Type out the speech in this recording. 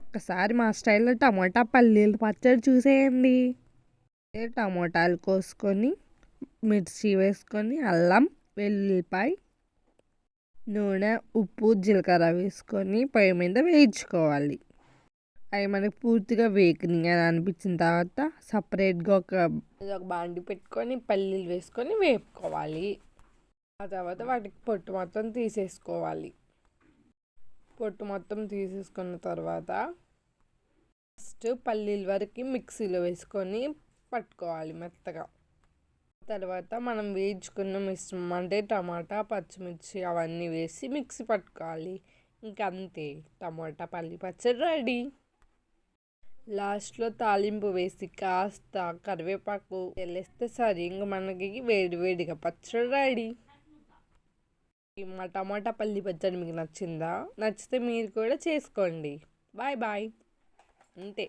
ఒక్కసారి మా స్టైల్లో టమోటా పల్లీల పచ్చడి చూసేయండి. టమోటాలు కోసుకొని మిర్చి వేసుకొని అల్లం వెల్లుల్లిపాయ నూనె ఉప్పు జీలకర్ర వేసుకొని పొయ్యి మీద వేయించుకోవాలి. అవి మనకి పూర్తిగా వేగినాయి అని అనిపించిన తర్వాత సపరేట్గా ఒక బాండి పెట్టుకొని పల్లీలు వేసుకొని వేపుకోవాలి. ఆ తర్వాత వాటికి పొట్టు మొత్తం తీసేసుకోవాలి. పొట్టు మొత్తం తీసేసుకున్న తర్వాత ఫస్ట్ పల్లీల వరకు మిక్సీలో వేసుకొని పట్టుకోవాలి మెత్తగా. తర్వాత మనం వేయించుకున్న మిశ్రమం అంటే టమాటా పచ్చిమిర్చి అవన్నీ వేసి మిక్సీ పట్టుకోవాలి. ఇంకా అంతే, టమాటా పల్లి పచ్చడి రెడీ. లాస్ట్లో తాలింపు వేసి కాస్త కరివేపాకు తెల్లేస్తే సరే, ఇంక మనకి వేడి వేడిగా పచ్చడి రెడీ. మా టమాటా పల్లి పచ్చడి మీకు నచ్చిందా? నచ్చితే మీరు కూడా చేసుకోండి. Bye bye. అంతే.